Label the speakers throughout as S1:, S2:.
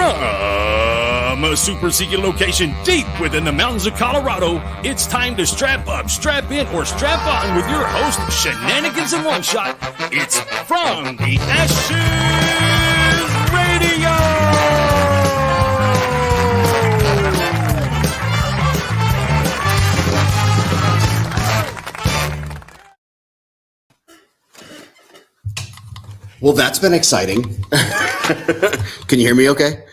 S1: From a super secret location deep within the mountains of Colorado, it's time to strap up, strap in, or strap on with your host, Shenanigans in One Shot. It's From the Ashes Radio!
S2: Well, that's been exciting. Can you hear me okay?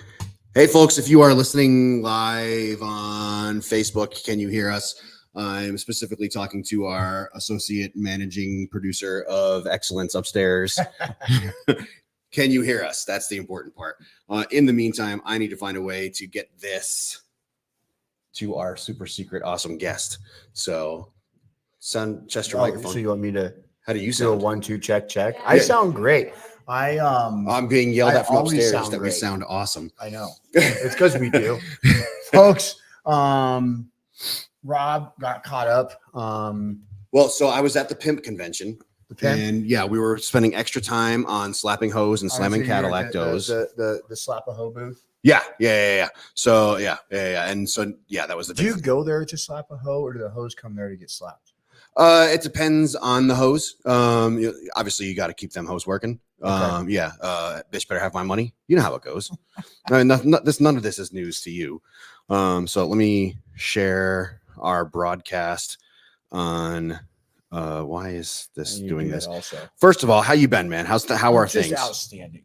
S2: Hey, folks, if you are listening live on Facebook, can you hear us? I'm specifically talking to our associate managing producer of excellence upstairs. Can you hear us? That's the important part. In the meantime, I need to find a way to get this to our super secret awesome guest. So, Chester microphone.
S3: So you want me to...
S2: How do you
S3: do a
S2: sound?
S3: 1 2 check? I sound great.
S2: I'm being yelled at from upstairs that
S3: great.
S2: we sound awesome.
S3: I know. It's because we do. Folks, Rob got caught up.
S2: Well, so I was at the Pimp convention. And yeah, we were spending extra time on slapping hose and slamming Cadillac doors.
S3: The slap a hoe booth.
S2: Yeah. So yeah. And so yeah, that was the.
S3: Do you go there to slap a hoe, or do the hoes come there to get slapped?
S2: It depends on the hose. Obviously, you got to keep them hose working.
S3: Okay.
S2: Bitch better have my money. You know how it goes. I mean, none of this is news to you. So let me share our broadcast on. Why is this doing this?
S3: Also.
S2: First of all, how you been, man? How are things?
S3: Outstanding.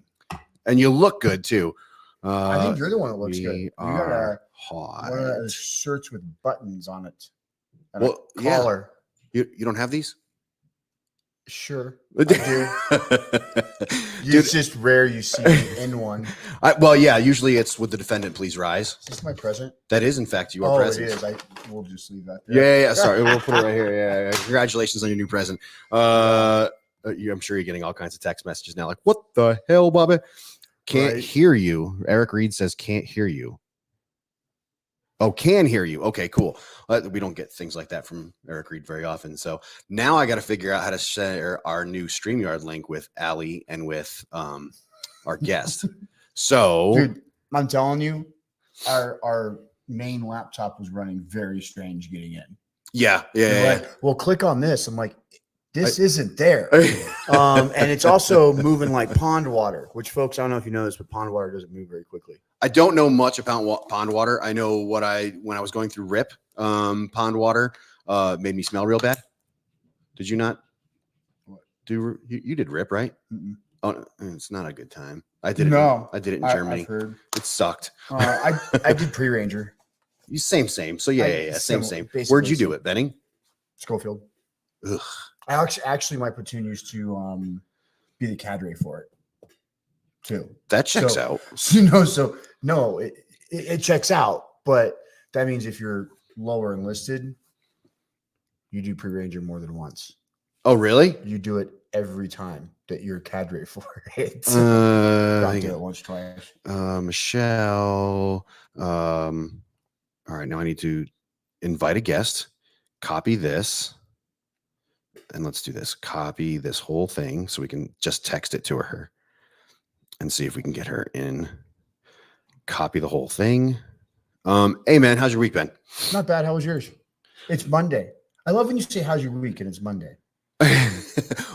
S2: And you look good too.
S3: I think you're the one that looks good. You got
S2: hot.
S3: one of those shirts with buttons on it. And
S2: a collar.
S3: Yeah.
S2: You don't have these?
S3: Sure. I do. It's just rare you see me in one.
S2: Usually it's "Would the defendant please rise?"
S3: Is this my present?
S2: That is, in fact, your present.
S3: It is. We'll just leave that there.
S2: Yeah. Sorry, we'll put it right here. Yeah. Congratulations on your new present. I'm sure you're getting all kinds of text messages now, like, "What the hell, Bobby? Can't hear you." Eric Reed says, "Can't hear you." Oh, can hear you. Okay, cool. We don't get things like that from Eric Reed very often. So now I got to figure out how to share our new StreamYard link with Allie and with our guest. So,
S3: dude, I'm telling you, our main laptop was running very strange getting in.
S2: Yeah.
S3: Like, well, click on this. I'm like, this isn't there. And it's also moving like pond water, which, folks, I don't know if you know this, but pond water doesn't move very quickly.
S2: I don't know much about pond water. I know when I was going through RIP, pond water made me smell real bad. Did you not? You did RIP, right?
S3: Mm-mm.
S2: Oh, it's not a good time. I did it.
S3: No,
S2: I did it in Germany.
S3: I've heard.
S2: It sucked.
S3: I did pre-ranger.
S2: You same. So yeah. Same. Where'd you do it, Benning?
S3: Schofield.
S2: Ugh.
S3: I actually my platoon used to be the cadre for it too.
S2: That checks out.
S3: It checks out, but that means if you're lower enlisted, you do pre-ranger more than once.
S2: Oh, really?
S3: You do it every time that you're cadre for it.
S2: I
S3: do it once, twice.
S2: Michelle. All right, now I need to invite a guest. Copy this. And let's do this. Copy this whole thing so we can just text it to her and see if we can get her in. Copy the whole thing. Hey, man, how's your week been?
S3: Not bad. How was yours? It's Monday. I love when you say, how's your week? And it's Monday.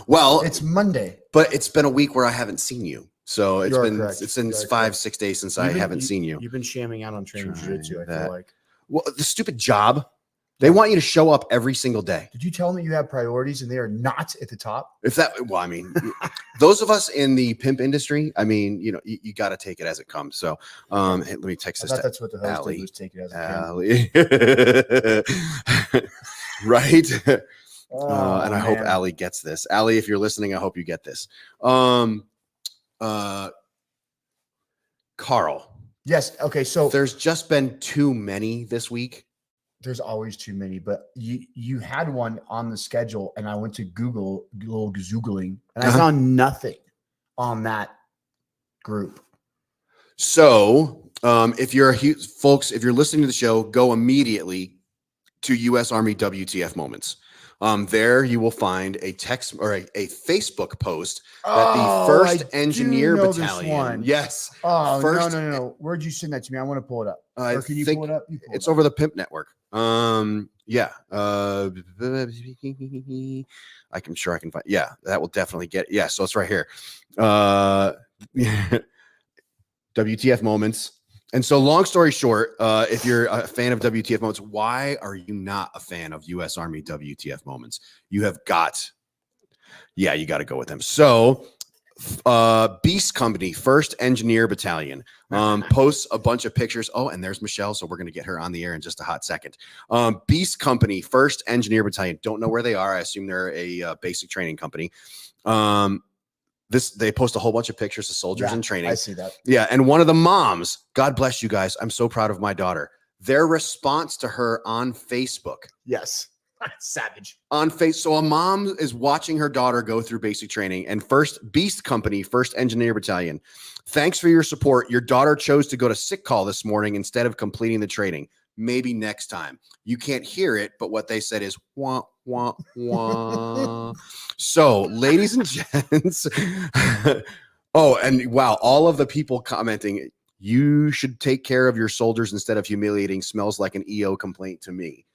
S2: Well,
S3: it's Monday.
S2: But it's been a week where I haven't seen you. So it's been 5-6 days since I haven't seen you.
S3: You've been shamming out on training jiu-jitsu, I feel like.
S2: Well, the stupid job. They want you to show up every single day.
S3: Did you tell them that you have priorities and they are not at the top?
S2: Those of us in the pimp industry, you got to take it as it comes. So let me text this.
S3: That's what the host did, was take it as it
S2: comes. Right? And I hope Allie gets this. Allie, if you're listening, I hope you get this. Carl.
S3: Yes. Okay. So
S2: there's just been too many this week.
S3: There's always too many, but you had one on the schedule, and I went to Google, a little Googling, and I found nothing on that group.
S2: So if you're listening to the show, go immediately to U.S. Army WTF moments. There you will find a text or a Facebook post that the First Engineer Battalion. Yes.
S3: Oh,
S2: first,
S3: no. Where'd you send that to me? I want to pull it up. Or can you
S2: think
S3: pull it up?
S2: It's over the Pimp Network. Yeah. I'm sure I can find. Yeah, that will definitely get. Yeah, so it's right here. WTF moments. And so, long story short, if you're a fan of WTF moments, why are you not a fan of U.S. Army WTF moments? You have got, you got to go with them. So, Beast Company, 1st Engineer Battalion, posts a bunch of pictures. Oh, and there's Michelle. So we're going to get her on the air in just a hot second. Beast Company, 1st Engineer Battalion. Don't know where they are. I assume they're a basic training company. They post a whole bunch of pictures of soldiers in training.
S3: I see that.
S2: Yeah. And one of the moms, God bless you guys. I'm so proud of my daughter. Their response to her on Facebook.
S3: Yes. Savage.
S2: So a mom is watching her daughter go through basic training, and Beast Company, 1st Engineer Battalion. Thanks for your support. Your daughter chose to go to sick call this morning instead of completing the training. Maybe next time. You can't hear it, but what they said is wah, wah, wah. So, ladies and gents, oh, and wow, all of the people commenting, you should take care of your soldiers instead of humiliating, smells like an EO complaint to me.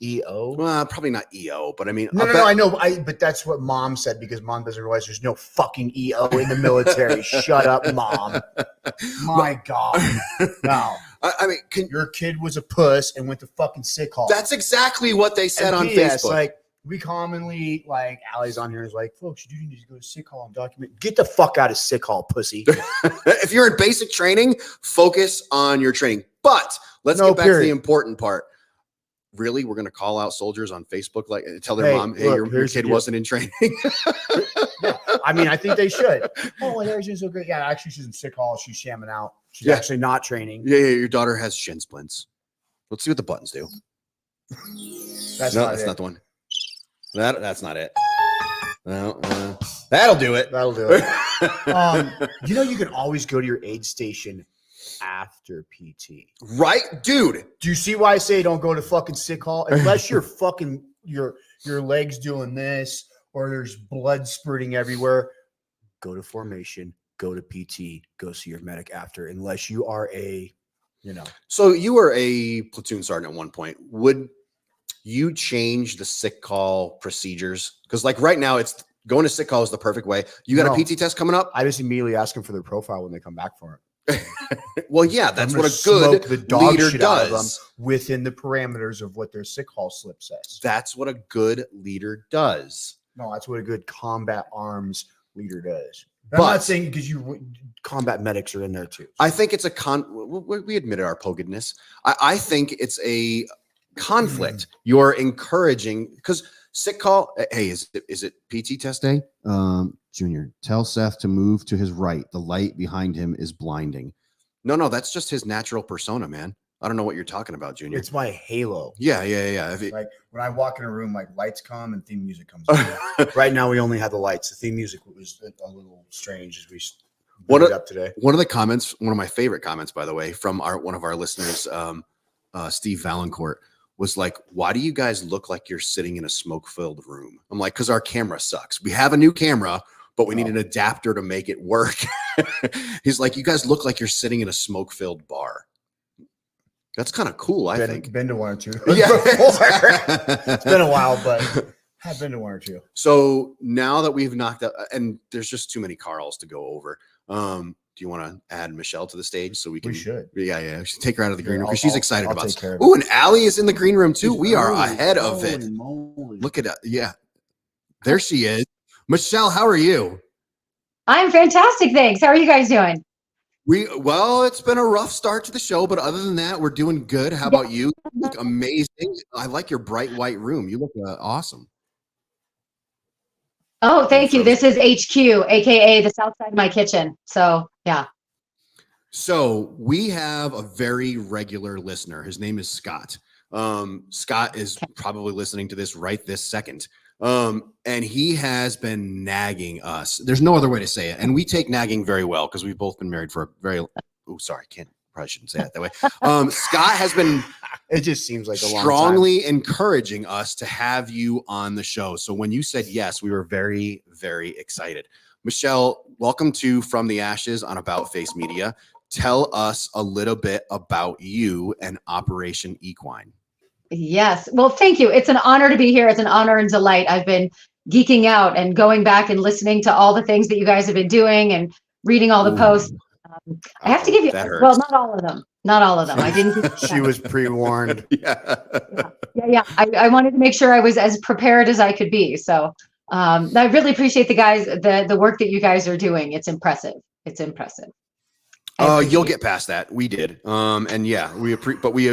S3: EO?
S2: Well, probably not EO, but I mean,
S3: no, I know, but that's what mom said because mom doesn't realize there's no fucking EO in the military. Shut up, mom. My God. No.
S2: I mean,
S3: your kid was a puss and went to fucking sick hall.
S2: That's exactly what they said on Facebook.
S3: Like, we commonly, like, Allie's on here is like, folks, you do need to go to sick hall and document. Get the fuck out of sick hall, pussy.
S2: If you're in basic training, focus on your training. But let's get back to the important part. Really, we're going to call out soldiers on Facebook, like tell their mom, hey, look, your kid wasn't in training.
S3: Yeah, I mean, I think they should. Oh, Harrison's so great. Yeah, actually, she's in sick hall. She's shamming out. She's actually not training.
S2: Yeah, your daughter has shin splints. Let's see what the buttons do. That's not the one. That's not it. No, that'll do it.
S3: That'll do it. You can always go to your aid station after PT.
S2: Right, dude.
S3: Do you see why I say don't go to fucking sick hall? Unless you're fucking your legs doing this or there's blood spurting everywhere. Go to formation, go to PT, go see your medic after, unless you are
S2: So you were a platoon sergeant at one point. Would you change the sick call procedures? Because like right now it's going to sick call is the perfect way. You got a PT test coming up?
S3: I just immediately ask them for their profile when they come back for it.
S2: Well, yeah, that's what a good leader does
S3: within the parameters of what their sick hall slip says.
S2: That's what a good leader does.
S3: No, that's what a good combat arms leader does. I'm not saying because combat medics are in there too.
S2: I think it's we admitted our pokedness. I think it's a conflict. You're encouraging because sick call. Hey, is it PT test day? Junior, tell Seth to move to his right. The light behind him is blinding. No, that's just his natural persona, man. I don't know what you're talking about, Junior.
S3: It's my halo.
S2: Yeah.
S3: Like when I walk in a room, like lights come and theme music comes on. Right now, we only had the lights. The theme music was a little strange as we booted up today.
S2: One of the comments, one of my favorite comments, by the way, from one of our listeners, Steve Valancourt, was like, why do you guys look like you're sitting in a smoke-filled room? I'm like, because our camera sucks. We have a new camera, but we need an adapter to make it work. He's like, you guys look like you're sitting in a smoke-filled bar. That's kind of cool, I think.
S3: Been to one or two.
S2: Yeah.
S3: It's been a while, but I've been to one or two.
S2: So now that we've knocked out, and there's just too many Carls to go over. Do you want to add Michelle to the stage so we can?
S3: We should.
S2: Yeah. We should take her out of the green room because she's excited about it. Oh, and Allie is in the green room too. We are ahead of it. Look at that. Yeah. There she is. Michelle, how are you?
S4: I'm fantastic, thanks. How are you guys doing?
S2: Well, it's been a rough start to the show, but other than that, we're doing good. How about you? You look amazing. I like your bright white room. You look awesome.
S4: Oh, thank you. This is HQ, aka the south side of my kitchen. So, yeah.
S2: So we have a very regular listener. His name is Scott. Scott is probably listening to this right this second. And he has been nagging us. There's no other way to say it. And we take nagging very well because we've both been married for a very, probably shouldn't say it that way. Scott has been
S3: It just seems like a long time.
S2: strongly encouraging us to have you on the show. So when you said yes, we were very, very excited. Michelle, welcome to From the Ashes on About Face Media. Tell us a little bit about you and Operation Equine.
S4: Yes. Well, thank you. It's an honor to be here. It's an honor and delight. I've been geeking out and going back and listening to all the things that you guys have been doing and reading all the posts. I have to give you, well, not all of them. Not all of them. I didn't.
S3: She was pre-warned.
S4: Yeah. I wanted to make sure I was as prepared as I could be. So I really appreciate the guys, the work that you guys are doing. It's impressive. It's impressive.
S2: You'll get past that. We did. And yeah, we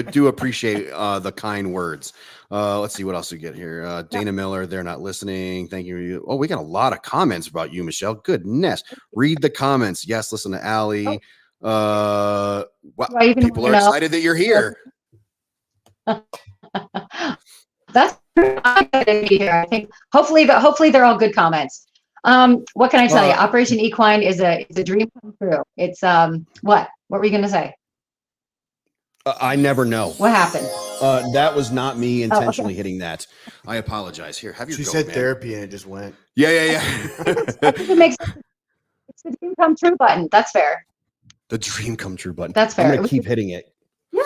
S2: do appreciate the kind words. Let's see what else we get here. Dana Miller, they're not listening. Thank you. Oh, we got a lot of comments about you, Michelle. Goodness. Read the comments. Yes, listen to Allie. Wow, people are excited that you're here.
S4: That's I'm glad to be here. I think hopefully they're all good comments. What can I tell you? Operation Equine is a dream come true. It's what were you going to say?
S2: I never know.
S4: What happened?
S2: That was not me intentionally hitting that. I apologize. Here, have your
S3: She
S2: goat,
S3: said
S2: man.
S3: therapy and it just went.
S2: Yeah.
S4: I think it makes sense. It's the dream come true button. That's fair.
S2: The dream come true button.
S4: That's fair.
S2: I'm gonna keep hitting it.
S4: Yeah.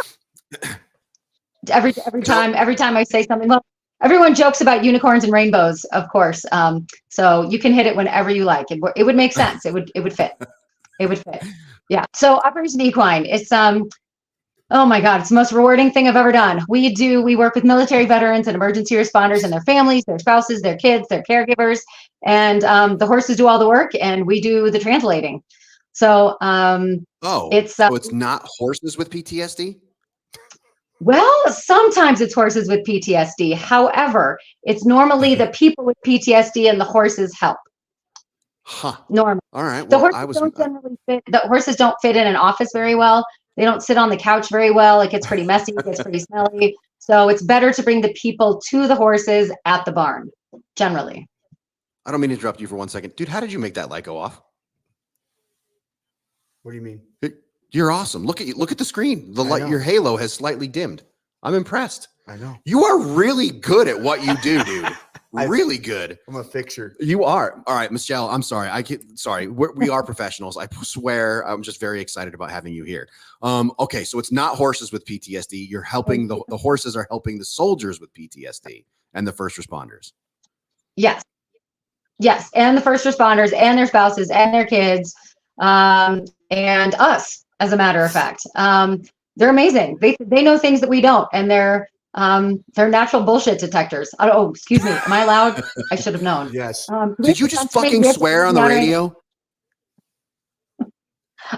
S4: Every time I say something, well, everyone jokes about unicorns and rainbows, of course. So you can hit it whenever you like. It would make sense. It would fit. It would fit. Yeah. So Operation Equine, it's oh my God, it's the most rewarding thing I've ever done. We work with military veterans and emergency responders and their families, their spouses, their kids, their caregivers, and the horses do all the work and we do the translating. So
S2: so it's not horses with PTSD?
S4: Well, sometimes it's horses with PTSD. However, it's normally the people with PTSD and the horses help.
S2: Huh.
S4: Normally.
S2: All right.
S4: Well, the horses don't fit in an office very well. They don't sit on the couch very well. It gets pretty messy. It gets pretty smelly. So it's better to bring the people to the horses at the barn, generally.
S2: I don't mean to interrupt you for 1 second. Dude, how did you make that light go off?
S3: What do you mean?
S2: You're awesome. Look at the screen. The light, your halo has slightly dimmed. I'm impressed.
S3: I know.
S2: You are really good at what you do, dude. Really good.
S3: I'm a fixer.
S2: You are. All right, Michelle, I'm sorry. We are professionals. I swear I'm just very excited about having you here. Okay, so it's not horses with PTSD. You're helping the horses are helping the soldiers with PTSD and the first responders.
S4: Yes. Yes, and the first responders and their spouses and their kids and us, as a matter of fact. They're amazing. They know things that we don't, and they're natural bullshit detectors. Oh, excuse me. Am I allowed? I should have known.
S3: Yes.
S2: Did you just fucking swear on the radio?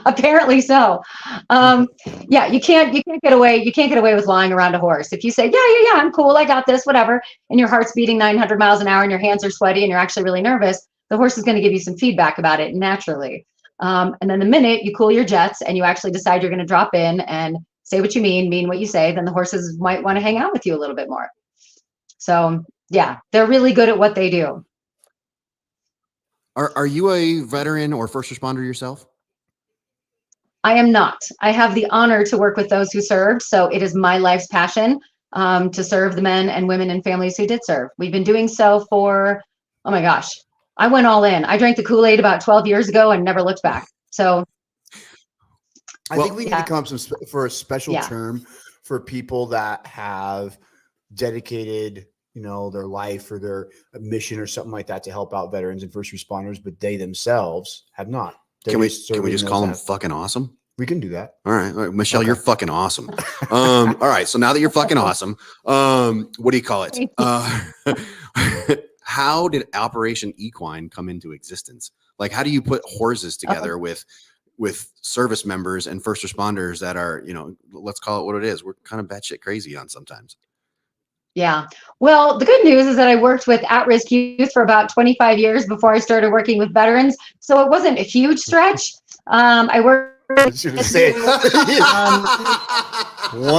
S4: Apparently so. Yeah, you can't get away. You can't get away with lying around a horse. If you say, yeah, I'm cool, I got this, whatever, and your heart's beating 900 miles an hour and your hands are sweaty and you're actually really nervous, the horse is going to give you some feedback about it naturally. And then the minute you cool your jets and you actually decide you're going to drop in and say what you mean what you say, then the horses might want to hang out with you a little bit more. So yeah, they're really good at what they do.
S2: Are you a veteran or first responder yourself?
S4: I am not. I have the honor to work with those who served. So it is my life's passion to serve the men and women and families who did serve. We've been doing so for, oh my gosh, I went all in. I drank the Kool-Aid about 12 years ago and never looked back. So
S3: I think we need to come up for a special term for people that have dedicated, their life or their mission or something like that to help out veterans and first responders, but they themselves have not.
S2: Can we just call them fucking awesome?
S3: We can do that.
S2: All right. Michelle, you're fucking awesome. All right. So now that you're fucking awesome, what do you call it? How did Operation Equine come into existence? Like, how do you put horses together with service members and first responders that are, let's call it what it is. We're kind of batshit crazy on sometimes. Yeah.
S4: Well, the good news is that I worked with at-risk youth for about 25 years before I started working with veterans. So it wasn't a huge stretch. I worked.
S3: One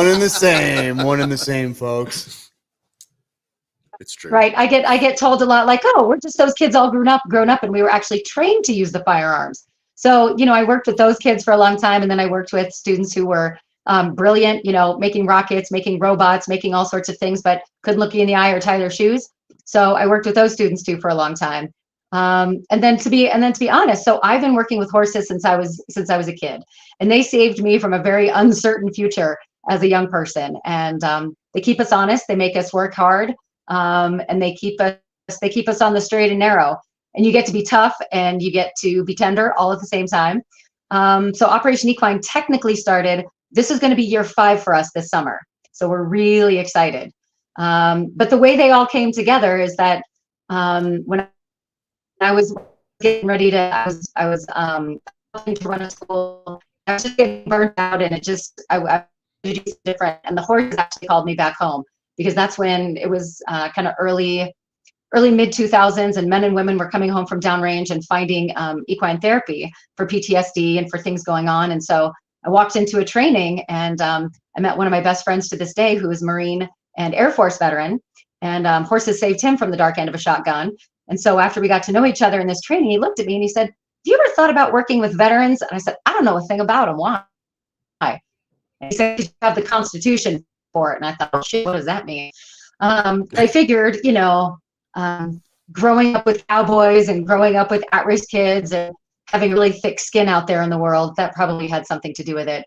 S3: in the same, folks.
S2: It's true.
S4: Right. I get told a lot like, oh, we're just those kids all grown up and we were actually trained to use the firearms. So, I worked with those kids for a long time. And then I worked with students who were brilliant, making rockets, making robots, making all sorts of things, but couldn't look you in the eye or tie their shoes. So I worked with those students too for a long time. And then to be honest, so I've been working with horses since I was a kid, and they saved me from a very uncertain future as a young person. And they keep us honest, they make us work hard, and they keep us on the straight and narrow. And you get to be tough and you get to be tender all at the same time. So Operation Equine technically started. This is going to be year 5 for us this summer. So we're really excited. But the way they all came together is that when I was getting ready to, I was to run a school, I was just getting burnt out, and I was different. And the horses actually called me back home, because that's when it was kind of early mid 2000s, and men and women were coming home from downrange and finding equine therapy for PTSD and for things going on. And so I walked into a training, and I met one of my best friends to this day, who is Marine and Air Force veteran, and horses saved him from the dark end of a shotgun. And so after we got to know each other in this training, he looked at me and he said, "Have you ever thought about working with veterans?" And I said, "I don't know a thing about them. Why?" And he said, "You have the Constitution for it." And I thought, "Oh, shit, what does that mean?" I figured, growing up with cowboys and growing up with at-risk kids and having really thick skin out there in the world, that probably had something to do with it.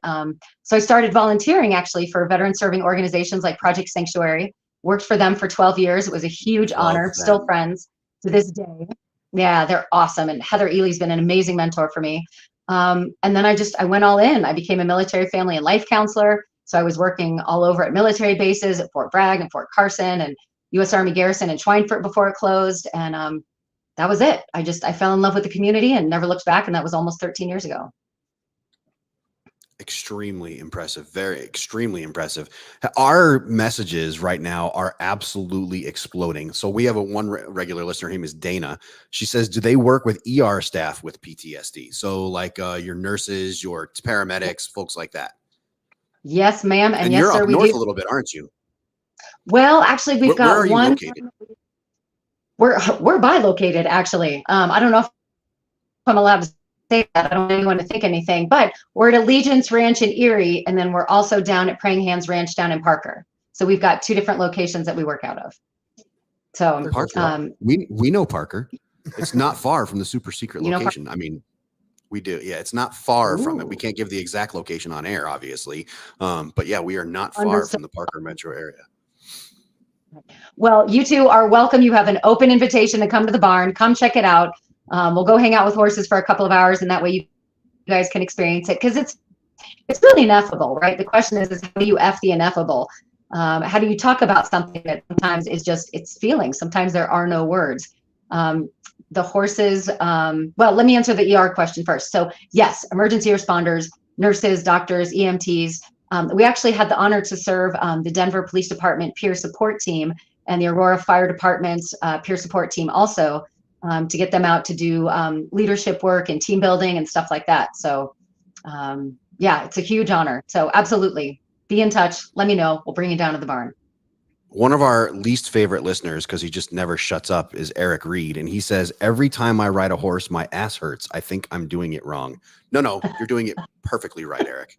S4: So I started volunteering actually for veteran serving organizations like Project Sanctuary, worked for them for 12 years. It was a huge honor, still friends to this day. Yeah, they're awesome. And Heather Ely's been an amazing mentor for me. And then I went all in. I became a military family and life counselor. So I was working all over at military bases at Fort Bragg and Fort Carson and U.S. Army Garrison in Schweinfurt before it closed. And that was it. I fell in love with the community and never looked back. And that was almost 13 years ago.
S2: Extremely impressive. Very extremely impressive. Our messages right now are absolutely exploding. So we have one regular listener. Her name is Dana. She says, do they work with ER staff with PTSD? So like your nurses, your paramedics, folks like that.
S4: Yes, ma'am. And yes,
S2: you're
S4: sir,
S2: up
S4: we
S2: north
S4: do.
S2: A little bit, aren't you?
S4: Well, actually, we've got
S2: where are you
S4: one.
S2: Located?
S4: We're bilocated, actually. I don't know if I'm allowed to say that. I don't want anyone to think anything, but we're at Allegiance Ranch in Erie, and then we're also down at Praying Hands Ranch down in Parker. So we've got 2 different locations that we work out of. So
S2: Parker, we know Parker. It's not far from the super secret location. I mean, we do. Yeah, it's not far from it. We can't give the exact location on air, obviously. But yeah, we are not far from the Parker metro area.
S4: Well, you two are welcome. You have an open invitation to come to the barn. Come check it out. We'll go hang out with horses for a couple of hours, and that way you guys can experience it, because it's really ineffable, right? The question is how do you F the ineffable? How do you talk about something that sometimes is just, it's feelings? Sometimes there are no words. The horses, well, let me answer the ER question first. So yes, emergency responders, nurses, doctors, EMTs. We actually had the honor to serve the Denver Police Department peer support team and the Aurora Fire Department's peer support team also, to get them out to do leadership work and team building and stuff like that. So yeah, it's a huge honor. So absolutely, be in touch. Let me know. We'll bring you down to the barn.
S2: One of our least favorite listeners, because he just never shuts up, is Eric Reed. And he says, every time I ride a horse, my ass hurts. I think I'm doing it wrong. No, you're doing it perfectly right, Eric.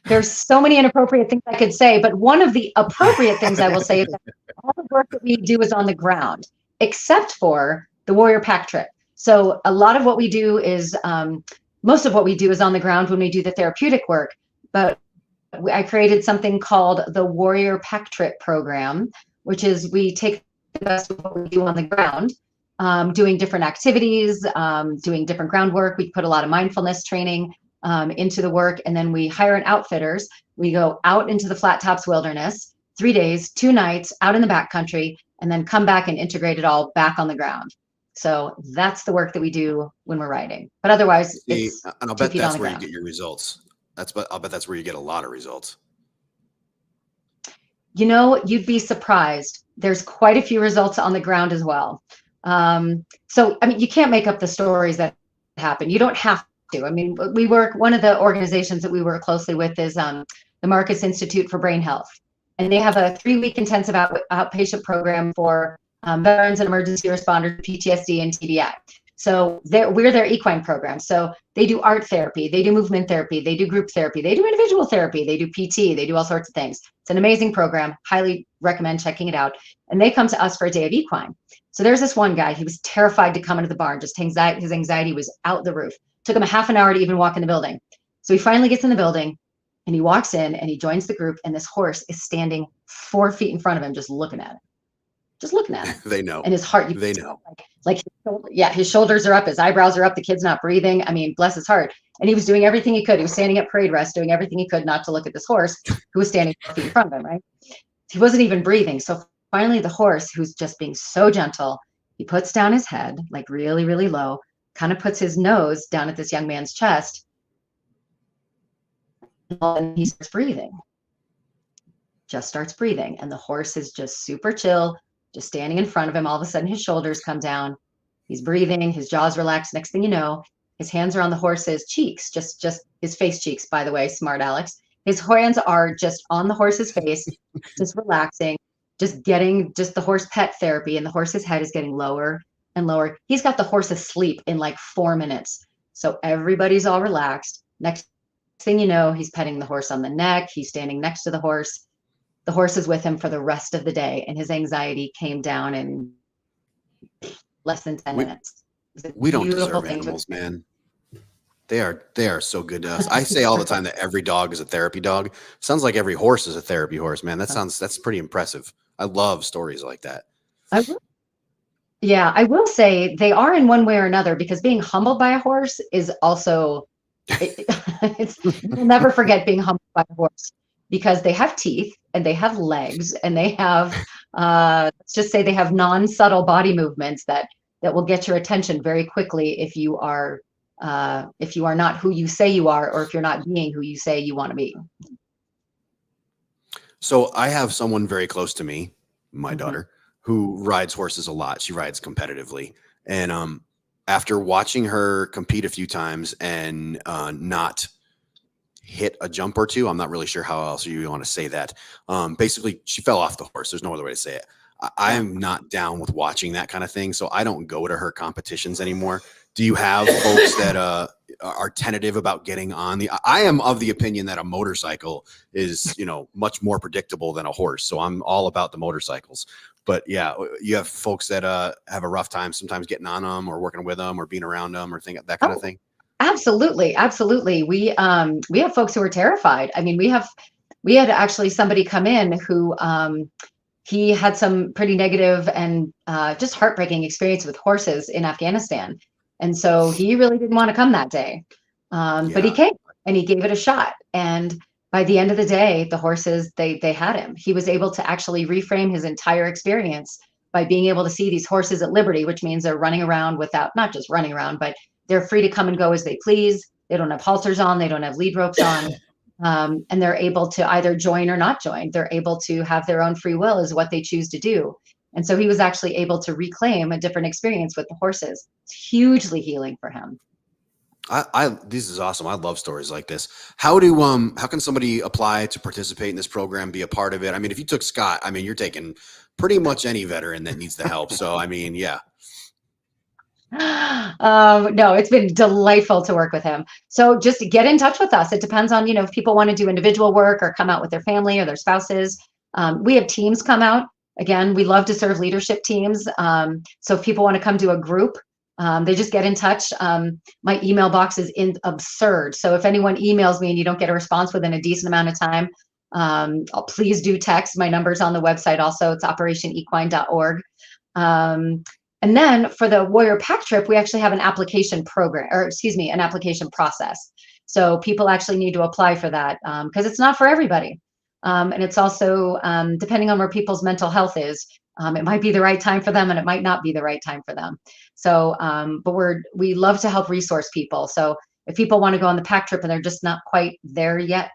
S4: There's so many inappropriate things I could say, but one of the appropriate things I will say is that all the work that we do is on the ground, except for the Warrior Pack Trip. So a lot of what we do is, most of what we do is on the ground when we do the therapeutic work, but I created something called the Warrior Pack Trip program, which is we take the best of what we do on the ground, doing different activities, doing different groundwork. We put a lot of mindfulness training into the work, and then we hire an outfitters. We go out into the Flat Tops Wilderness, 3 days, 2 nights out in the backcountry, and then come back and integrate it all back on the ground. So that's the work that we do when we're riding. But otherwise, it's
S2: and I'll bet that's where you get your results. I'll bet that's where you get a lot of results.
S4: You know, you'd be surprised. There's quite a few results on the ground as well. So, I mean, you can't make up the stories that happen. You don't have to. I mean, one of the organizations that we work closely with is the Marcus Institute for Brain Health. And they have a 3-week intensive outpatient program for veterans and emergency responders, PTSD and TBI. So we're their equine program. So they do art therapy, they do movement therapy, they do group therapy, they do individual therapy, they do PT, they do all sorts of things. It's an amazing program. Highly recommend checking it out. And they come to us for a day of equine. So there's this one guy, he was terrified to come into the barn. Just anxiety, his anxiety was out the roof. Took him a half an hour to even walk in the building. So he finally gets in the building and he walks in and he joins the group, and this horse is standing 4 feet in front of him, just looking at him. Just looking at him.
S2: They know.
S4: And his heart,
S2: They know.
S4: Like his shoulders are up, his eyebrows are up, the kid's not breathing. I mean, bless his heart. And he was doing everything he could. He was standing at parade rest, doing everything he could not to look at this horse who was standing 4 feet in front of him, right? He wasn't even breathing. So finally the horse, who's just being so gentle, he puts down his head, like really, really low, kind of puts his nose down at this young man's chest, and he starts breathing. Just starts breathing. And the horse is just super chill, just standing in front of him. All of a sudden his shoulders come down. He's breathing, his jaws relax. Next thing you know, his hands are on the horse's cheeks, just his face cheeks, by the way, smart Alex. His hands are just on the horse's face, just relaxing, just getting just the horse pet therapy. And the horse's head is getting lower and lower. He's got the horse asleep in like 4 minutes. So everybody's all relaxed. Next thing you know, he's petting the horse on the neck. He's standing next to the horse. The horse is with him for the rest of the day, and his anxiety came down in less than 10 minutes.
S2: We don't deserve animals, man. They are so good to us. I say all the time that every dog is a therapy dog. Sounds like every horse is a therapy horse, man. That's pretty impressive. I love stories like that.
S4: I will say they are in one way or another, because being humbled by a horse is also, you'll never forget being humbled by a horse, because they have teeth and they have legs and they have, let's just say they have non-subtle body movements that will get your attention very quickly if you are not who you say you are, or if you're not being who you say you want to be.
S2: So I have someone very close to me, my daughter, who rides horses a lot. She rides competitively. And after watching her compete a few times and not hit a jump or two, I'm not really sure how else you want to say that. Basically, she fell off the horse. There's no other way to say it. I am not down with watching that kind of thing, so I don't go to her competitions anymore. Do you have folks that are tentative about getting on the? I am of the opinion that a motorcycle is, much more predictable than a horse. So I'm all about the motorcycles. But yeah, you have folks that have a rough time sometimes getting on them, or working with them, or being around them, or that kind of thing.
S4: Absolutely, absolutely. We have folks who are terrified. I mean, we had actually somebody come in who he had some pretty negative and just heartbreaking experience with horses in Afghanistan. And so he really didn't want to come that day. But he came and he gave it a shot. And by the end of the day, the horses, they had him. He was able to actually reframe his entire experience by being able to see these horses at liberty, which means they're running around without, not just running around, but they're free to come and go as they please. They don't have halters on. They don't have lead ropes on. And they're able to either join or not join. They're able to have their own free will, is what they choose to do. And so he was actually able to reclaim a different experience with the horses. It's hugely healing for him.
S2: This is awesome. I love stories like this. How can somebody apply to participate in this program, be a part of it? I mean, if you took Scott, I mean, you're taking pretty much any veteran that needs the help. So, I mean, yeah.
S4: No, it's been delightful to work with him. So just get in touch with us. It depends on, if people want to do individual work or come out with their family or their spouses. We have teams come out. Again, we love to serve leadership teams. So if people want to come to a group, they just get in touch. My email box is absurd. So if anyone emails me and you don't get a response within a decent amount of time, please do text. My number's on the website also. It's operationequine.org. And then for the Warrior Pack Trip, we actually have an application an application process. So people actually need to apply for that because it's not for everybody. And it's also depending on where people's mental health is, it might be the right time for them and it might not be the right time for them. So, but we love to help resource people. So if people want to go on the pack trip and they're just not quite there yet,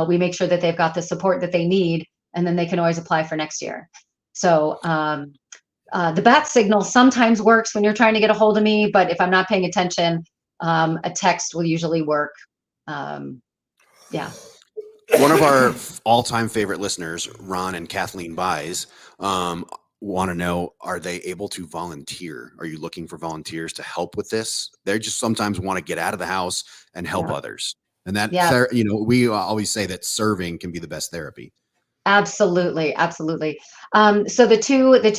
S4: we make sure that they've got the support that they need, and then they can always apply for next year. So the bat signal sometimes works when you're trying to get a hold of me, but if I'm not paying attention, a text will usually work. Yeah.
S2: One of our all-time favorite listeners, Ron and Kathleen Buys, want to know, are they able to volunteer? Are you looking for volunteers to help with this? They just sometimes want to get out of the house and help others. And that,
S4: Yeah.
S2: we always say that serving can be the best therapy.
S4: Absolutely, absolutely. So the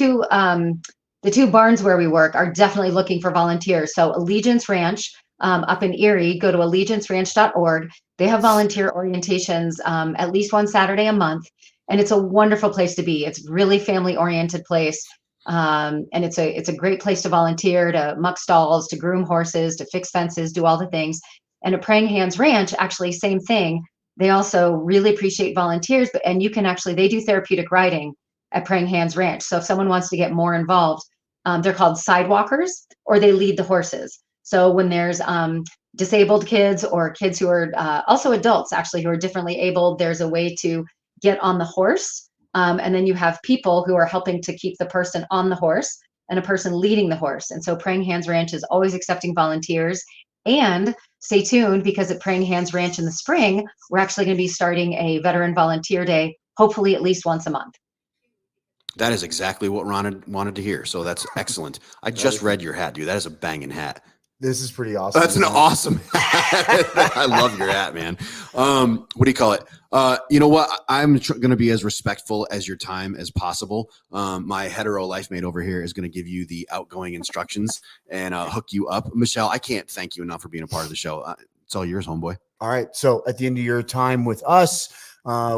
S4: two barns where we work are definitely looking for volunteers. So Allegiance Ranch up in Erie, go to allegianceranch.org. They have volunteer orientations at least one Saturday a month, and it's a wonderful place to be. It's really family oriented place, and it's a great place to volunteer, to muck stalls, to groom horses, to fix fences, do all the things. And at Praying Hands Ranch, actually, same thing. They also really appreciate volunteers, and you can actually, they do therapeutic riding at Praying Hands Ranch. So if someone wants to get more involved, they're called sidewalkers, or they lead the horses. So when there's disabled kids or kids who are also adults, actually, who are differently abled, there's a way to get on the horse. And then you have people who are helping to keep the person on the horse and a person leading the horse. And so Praying Hands Ranch is always accepting volunteers. And stay tuned, because at Praying Hands Ranch in the spring, we're actually going to be starting a Veteran Volunteer Day, hopefully at least once a month.
S2: That is exactly what Ron wanted to hear. So that's excellent. I just read your hat, dude. That is a banging hat.
S3: This is pretty awesome.
S2: That's an awesome hat. I love your hat, man. What do you call it? You know what? I'm going to be as respectful as your time as possible. My hetero life mate over here is going to give you the outgoing instructions and hook you up. Michelle, I can't thank you enough for being a part of the show. It's all yours, homeboy.
S3: All right. So at the end of your time with us,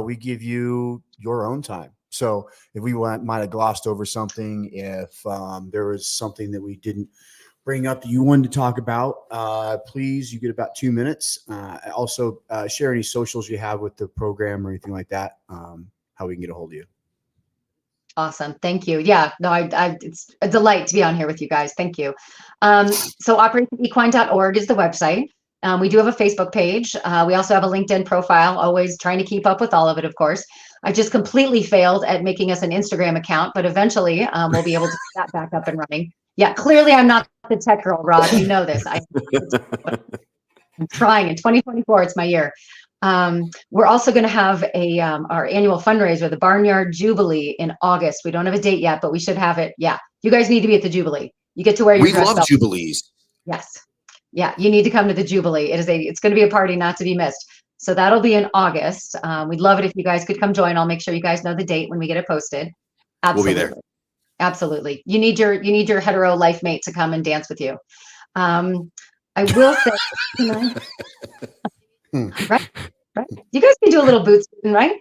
S3: we give you your own time. So if we might have glossed over something, if there was something that we didn't bring up that you wanted to talk about, please, you get about 2 minutes. Also, share any socials you have with the program or anything like that, how we can get a hold of you.
S4: Awesome. Thank you. Yeah, no, it's a delight to be on here with you guys. Thank you. So operationequine.org is the website. We do have a Facebook page. We also have a LinkedIn profile, always trying to keep up with all of it, of course. I just completely failed at making us an Instagram account, but eventually we'll be able to get that back up and running. Yeah, clearly I'm not the tech girl, Rob. You know this. I'm trying. In 2024, it's my year. We're also going to have our annual fundraiser, the Barnyard Jubilee, in August. We don't have a date yet, but we should have it. Yeah, you guys need to be at the Jubilee. You get to wear your
S2: We
S4: dress
S2: love
S4: up.
S2: Jubilees.
S4: Yes. Yeah, you need to come to the Jubilee. It's going to be a party not to be missed. So that'll be in August. We'd love it if you guys could come join. I'll make sure you guys know the date when we get it posted. Absolutely.
S2: We'll be there.
S4: Absolutely. You need your hetero life mate to come and dance with you. I will say, right? You guys can do a little boot scooting, right?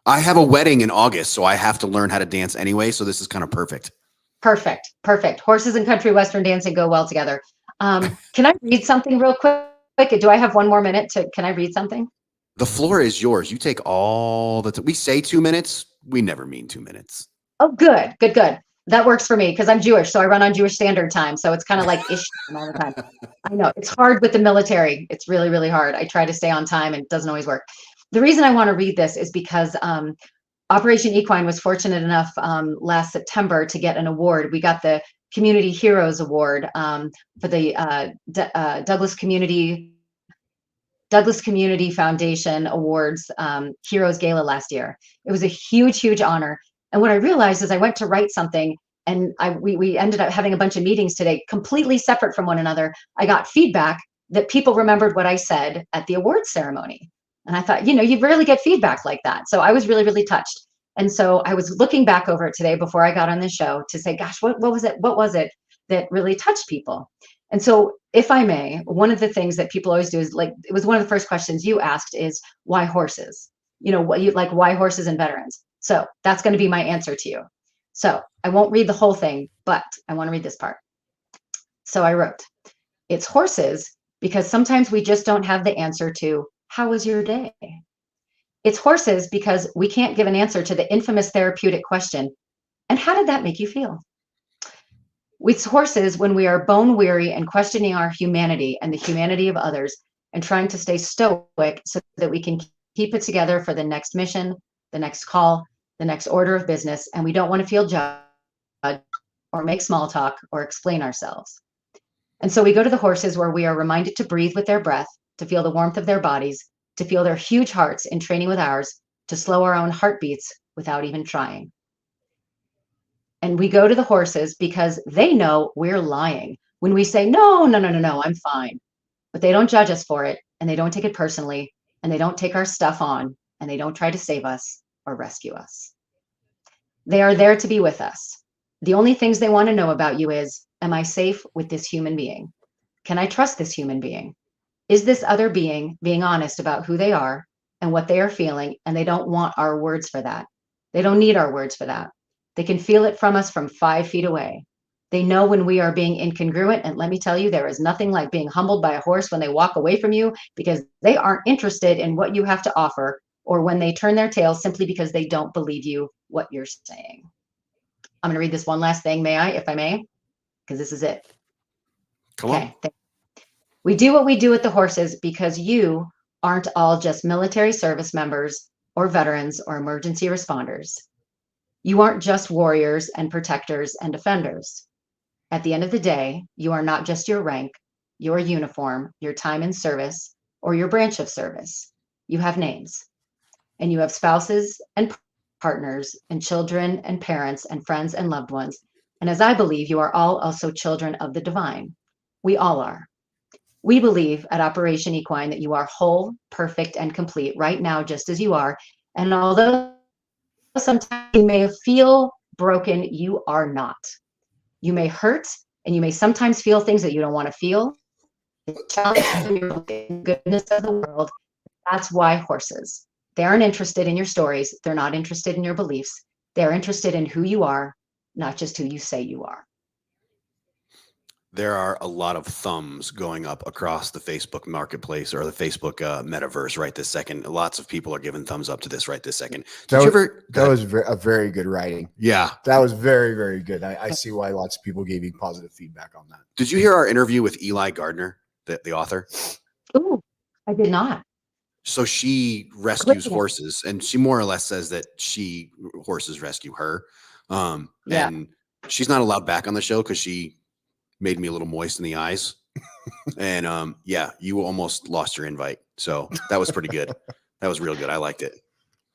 S2: I have a wedding in August, so I have to learn how to dance anyway. So this is kind of perfect.
S4: Perfect. Horses and country western dancing go well together. Can I read something real quick? Do I have 1 more minute can I read something?
S2: The floor is yours. You take all the we say 2 minutes. We never mean 2 minutes.
S4: Oh, good. That works for me because I'm Jewish, so I run on Jewish Standard Time. So it's kind of like ish all the time. I know it's hard with the military. It's really, really hard. I try to stay on time and it doesn't always work. The reason I want to read this is because Operation Equine was fortunate enough last September to get an award. We got the Community Heroes Award for the Douglas Community Foundation Awards Heroes Gala last year. It was a huge, huge honor. And what I realized is I went to write something and we ended up having a bunch of meetings today, completely separate from one another. I got feedback that people remembered what I said at the awards ceremony. And I thought, you rarely get feedback like that. So I was really, really touched. And so I was looking back over it today before I got on the show to say, gosh, what was it? What was it that really touched people? And so if I may, one of the things that people always do is it was one of the first questions you asked is why horses? Why horses and veterans? So that's going to be my answer to you. So I won't read the whole thing, but I want to read this part. So I wrote, it's horses because sometimes we just don't have the answer to how was your day? It's horses because we can't give an answer to the infamous therapeutic question, and how did that make you feel? It's horses when we are bone weary and questioning our humanity and the humanity of others and trying to stay stoic so that we can keep it together for the next mission, the next call, the next order of business, and we don't want to feel judged or make small talk or explain ourselves. And so we go to the horses where we are reminded to breathe with their breath, to feel the warmth of their bodies, to feel their huge hearts in training with ours, to slow our own heartbeats without even trying. And we go to the horses because they know we're lying. When we say, no, I'm fine. But they don't judge us for it, and they don't take it personally, and they don't take our stuff on, and they don't try to save us or rescue us. They are there to be with us. The only things they want to know about you is, am I safe with this human being? Can I trust this human being? Is this other being being honest about who they are and what they are feeling? And they don't want our words for that. They don't need our words for that. They can feel it from us from 5 feet away. They know when we are being incongruent. And let me tell you, there is nothing like being humbled by a horse when they walk away from you because they aren't interested in what you have to offer, or when they turn their tails simply because they don't believe you what you're saying. I'm going to read this one last thing, may I, if I may? Because this is it.
S2: Come on.
S4: We do what we do with the horses because you aren't all just military service members or veterans or emergency responders. You aren't just warriors and protectors and defenders. At the end of the day, you are not just your rank, your uniform, your time in service, or your branch of service. You have names, and you have spouses and partners and children and parents and friends and loved ones. And as I believe, you are all also children of the divine. We all are. We believe at Operation Equine that you are whole, perfect, and complete right now, just as you are. And although sometimes you may feel broken, you are not. You may hurt, and you may sometimes feel things that you don't want to feel. The goodness of the world. That's why horses. They aren't interested in your stories. They're not interested in your beliefs. They're interested in who you are, not just who you say you are.
S2: There are a lot of thumbs going up across the Facebook marketplace or the Facebook metaverse right this second. Lots of people are giving thumbs up to this right this second.
S3: That was a very good writing.
S2: Yeah.
S3: That was very, very good. I see why lots of people gave you positive feedback on that.
S2: Did you hear our interview with Eli Gardner, the author?
S4: Ooh, I did not.
S2: So she rescues horses, and she more or less says that horses rescue her. And she's not allowed back on the show because she made me a little moist in the eyes. And you almost lost your invite. So that was pretty good. That was real good. I liked it.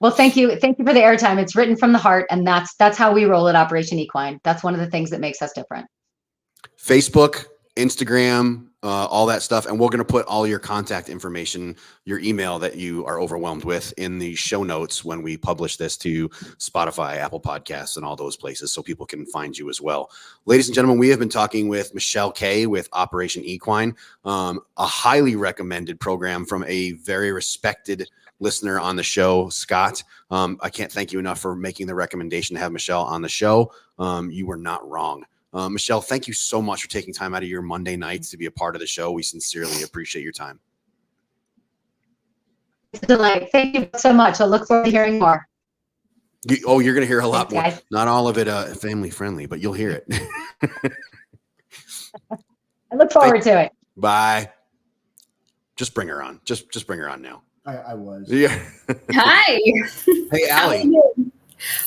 S4: Well, thank you. Thank you for the airtime. It's written from the heart, and that's how we roll at Operation Equine. That's one of the things that makes us different.
S2: Facebook, Instagram, all that stuff. And we're going to put all your contact information, your email that you are overwhelmed with, in the show notes when we publish this to Spotify, Apple Podcasts, and all those places so people can find you as well. Ladies and gentlemen, we have been talking with Michelle Kay with Operation Equine, a highly recommended program from a very respected listener on the show, Scott. I can't thank you enough for making the recommendation to have Michelle on the show. You were not wrong. Michelle, thank you so much for taking time out of your Monday nights to be a part of the show. We sincerely appreciate your time.
S4: It's a delight. Thank you so much. I look forward to hearing more.
S2: You're going to hear a lot more.
S4: Guys.
S2: Not all of it family friendly, but you'll hear it.
S4: I look forward to it.
S2: Bye. Just bring her on. Just bring her on now.
S3: I was.
S2: Yeah.
S5: Hi.
S2: Hey, Allie.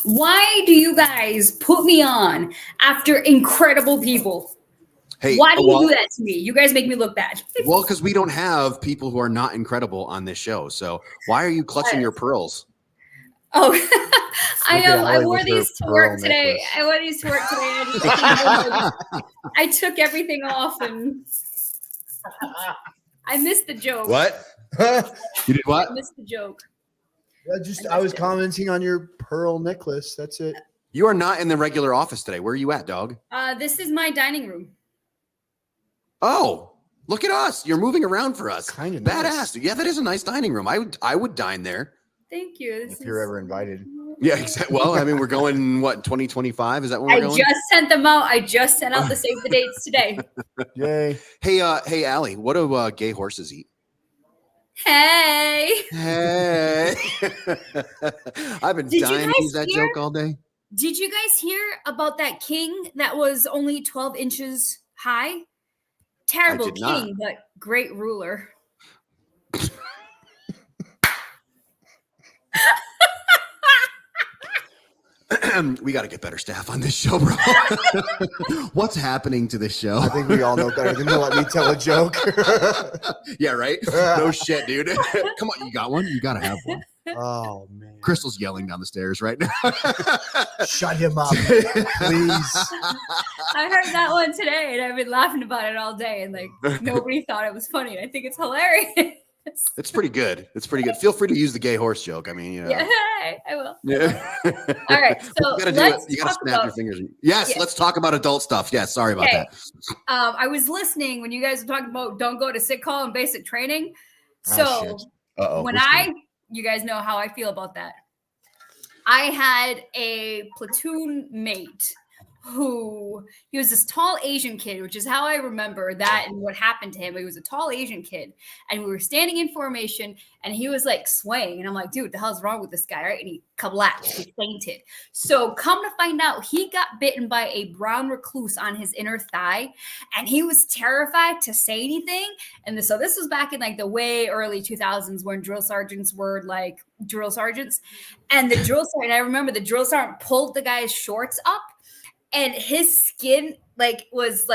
S5: Why do you guys put me on after incredible people?
S2: Hey,
S5: why do you do that to me? You guys make me look bad.
S2: Well, because we don't have people who are not incredible on this show. So why are you clutching your pearls?
S5: Oh, I know. I
S3: Allie
S5: wore
S3: with
S5: these
S3: her
S5: to work
S3: pearl
S5: today.
S3: necklace.
S5: I wore these to work today. I took everything off and I missed the joke.
S2: What? You did what?
S5: I missed the joke.
S3: I was commenting on your pearl necklace. That's it.
S2: You are not in the regular office today. Where are you at, dog?
S5: This is my dining room.
S2: Oh, look at us. You're moving around for us.
S3: Kind of
S2: badass.
S3: nice.
S2: Yeah, that is a nice dining room. I would dine there.
S5: Thank you.
S3: If you're ever invited.
S2: Yeah, exactly. Well, I mean, we're going, 2025? Is that when
S5: I
S2: we're going?
S5: just sent them out. I just sent out the save the dates today.
S3: Yay.
S2: Hey, Allie, what do gay horses eat?
S5: Hey.
S2: Hey. I've been
S5: Did you
S2: dying to
S5: guys
S2: use that
S5: hear?
S2: joke all day.
S5: Did you guys hear about that king that was only 12 inches high? Terrible
S2: did not.
S5: king, but great ruler.
S2: We got to get better staff on this show, bro. What's happening to this show?
S3: I think we all know better than to let me tell a joke.
S2: Yeah, right? No shit, dude. Come on, you got one? You got to have one.
S3: Oh man.
S2: Crystal's yelling down the stairs right now.
S3: Shut him up, please.
S5: I heard that one today, and I've been laughing about it all day, and like nobody thought it was funny. I think it's hilarious.
S2: It's pretty good. It's pretty good. Feel free to use the gay horse joke. I mean, you know.
S5: Yeah, I will.
S2: Yeah.
S5: All right, so
S2: you gotta do
S5: let's
S2: it. You gotta
S5: talk
S2: snap your
S5: about-
S2: fingers. Yes,
S5: Yeah.
S2: let's talk about adult stuff. Yes, sorry about
S5: Okay.
S2: that.
S5: I was listening when you guys were talking about don't go to sick call and basic training.
S3: Ah,
S5: So
S3: shit.
S2: Uh-oh.
S5: when you guys know how I feel about that. I had a platoon mate he was this tall Asian kid, which is how I remember that and what happened to him. He was a tall Asian kid, and we were standing in formation, and he was like swaying, and I'm like, dude, what the hell's wrong with this guy, right? And he collapsed, he fainted. So come to find out, he got bitten by a brown recluse on his inner thigh, and he was terrified to say anything. And so this was back in like the way early 2000s when drill sergeants were like drill sergeants, and the drill sergeant, I remember the drill sergeant pulled the guy's shorts up, and his skin was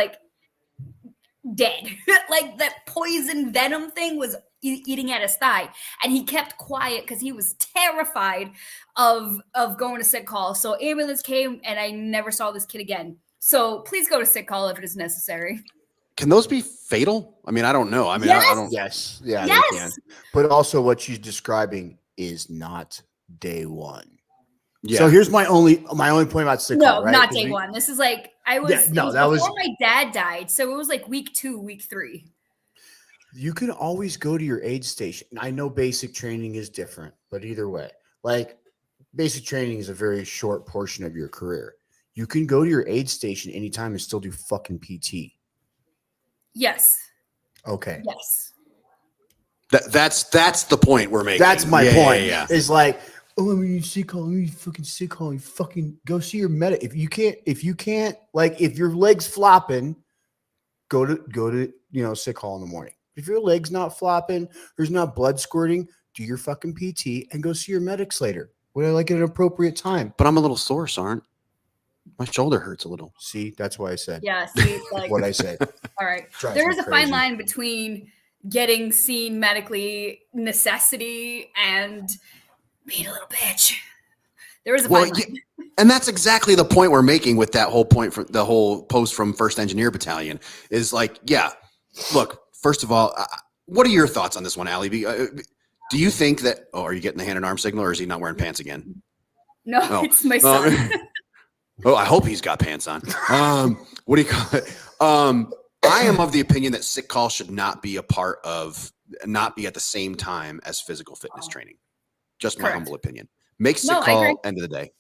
S5: dead. Like that poison venom thing was eating at his thigh, and he kept quiet because he was terrified of going to sick call. So ambulance came, and I never saw this kid again. So please go to sick call if it is necessary.
S2: Can those be fatal? I mean, I don't know. I mean,
S5: Yes.
S2: I don't.
S3: Yes. Yeah,
S5: Yes.
S3: they can. But also what she's describing is not day one.
S2: Yeah.
S3: So here's my only point about sick
S5: No,
S3: call, right?
S5: not
S3: 'Cause
S5: day
S3: we-
S5: one. This is like it was
S3: that was-
S5: before my dad died. So it was like week 2, week 3.
S3: You can always go to your aid station. I know basic training is different, but either way, like basic training is a very short portion of your career. You can go to your aid station anytime and still do fucking PT.
S5: Yes.
S3: Okay.
S5: Yes.
S2: That's the point we're making.
S3: That's my
S2: Yeah,
S3: point.
S2: yeah, yeah.
S3: Is like, oh, I mean, you sick call, you fucking sick call, you fucking go see your medic. If you can't, like, if your leg's flopping, go to sick call in the morning. If your leg's not flopping, there's not blood squirting, do your fucking PT and go see your medics later. When like at an appropriate time.
S2: But I'm a little sore, Sarn. My shoulder hurts a little.
S3: See, that's why I said
S5: Yeah. See, like,
S3: what I said.
S5: all right.
S3: Drives
S5: There
S3: me
S5: is a
S3: crazy.
S5: fine line between getting seen medically necessity and being a little bitch. There is a
S2: Well,
S5: fine line.
S2: And that's exactly the point we're making with that whole point from the whole post from 1st Engineer Battalion is like, yeah, look, first of all, what are your thoughts on this one, Allie? Do you think that, are you getting the hand and arm signal or is he not wearing pants again?
S5: No,
S2: Oh.
S5: it's my son.
S2: Oh, I hope he's got pants on. What do you call it? I am of the opinion that sick call should not be not be at the same time as physical fitness training. Just my
S5: Correct.
S2: humble opinion. Make sick
S5: No, I agree.
S2: call end of the day.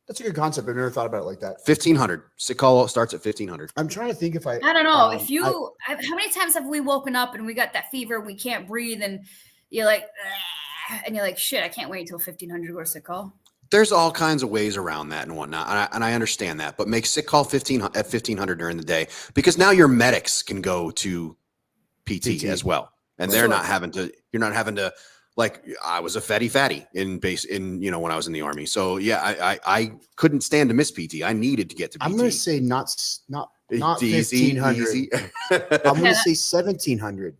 S3: That's a good concept. I've never thought about it like that.
S2: 1500. Sick call starts at 1500.
S3: I'm trying to think if I
S5: I don't know.
S3: um,
S5: If you, how many times have we woken up and we got that fever, we can't breathe, and you're like, "Ugh," and you're like, shit, I can't wait until 1500 to go to sick call.
S2: There's all kinds of ways around that and whatnot, and I understand that. But make sick call 1500 during the day because now your medics can go to PT. as well, and they're
S5: Sure.
S2: not having to. You're not having to. Like I was a fatty in when I was in the Army. So yeah, I couldn't stand to miss PT. I needed to get to PT.
S3: I'm gonna say not
S2: Easy,
S3: 1500.
S2: easy.
S3: I'm gonna
S5: Yeah.
S3: say 1700.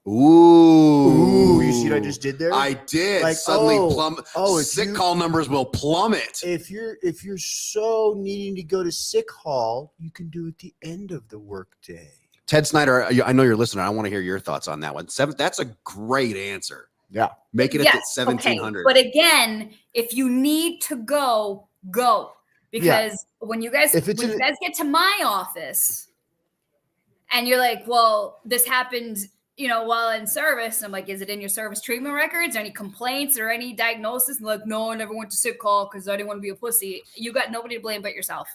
S2: Ooh,
S3: You see what I just did there?
S2: I did.
S3: Like,
S2: Suddenly,
S3: if
S2: sick
S3: you-
S2: call numbers will plummet.
S3: if you're so needing to go to sick hall, you can do it at the end of the workday.
S2: Ted Snyder, I know you're listening. I want to hear your thoughts on that one. That's a great answer.
S3: Yeah.
S2: Make it at 1700.
S5: But again, if you need to go, go. Because when you guys
S3: If it's
S5: when you guys get to my office and you're like, well, this happened, while in service, I'm like, is it in your service treatment records? Any complaints or any diagnosis? And like, no, I never went to sick call because I didn't want to be a pussy. You got nobody to blame but yourself.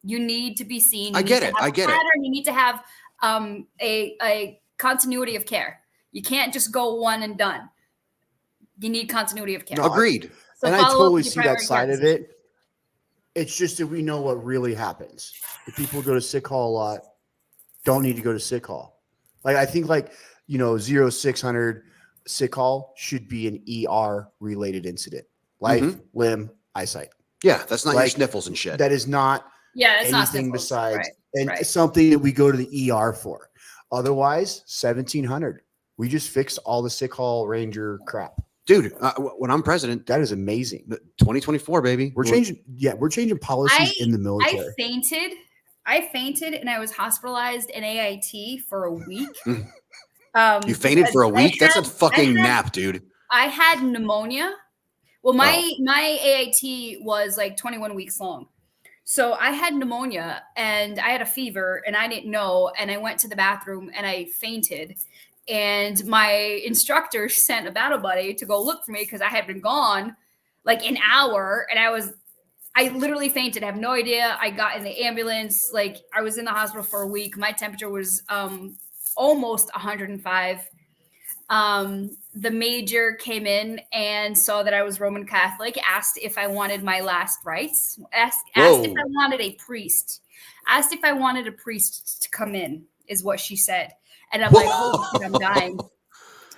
S5: You need to be seen.
S2: I get it.
S5: I
S2: get it.
S5: You need to have a continuity of care. You can't just go one and done. You need continuity of care.
S3: No,
S2: Agreed.
S5: So
S3: And I
S5: follow up
S3: totally
S5: with your
S3: see that
S5: primary
S3: side
S5: care
S3: of it. It's just that we know what really happens. If people go to sick hall a lot, don't need to go to sick hall. Like I think 0600 sick hall should be an ER related incident. Life,
S2: Mhm.
S3: limb, eyesight.
S2: Yeah, that's not your
S3: Like,
S2: sniffles and shit.
S3: That is not
S5: Yeah, it's not
S3: anything
S5: simple.
S3: besides
S5: Right.
S3: and
S5: right.
S3: something that we go to the ER for. Otherwise, 1700. We just fixed all the sick hall ranger crap.
S2: dude. When I'm president,
S3: That is amazing.
S2: 2024, baby.
S3: We're changing policies in the military.
S5: I fainted and I was hospitalized in AIT for a week.
S2: You fainted for a week? That's a fucking nap, dude.
S5: I had pneumonia. Well, my AIT was like 21 weeks long. So I had pneumonia and I had a fever and I didn't know. And I went to the bathroom and I fainted. And my instructor sent a battle buddy to go look for me because I had been gone like an hour. And I literally fainted. I have no idea. I got in the ambulance. Like I was in the hospital for a week. My temperature was almost 105. The major came in and saw that I was Roman Catholic, asked if I wanted my last rites, asked if I wanted a priest, asked if I wanted a priest to come in, is what she said. And I'm like, holy shit, I'm dying.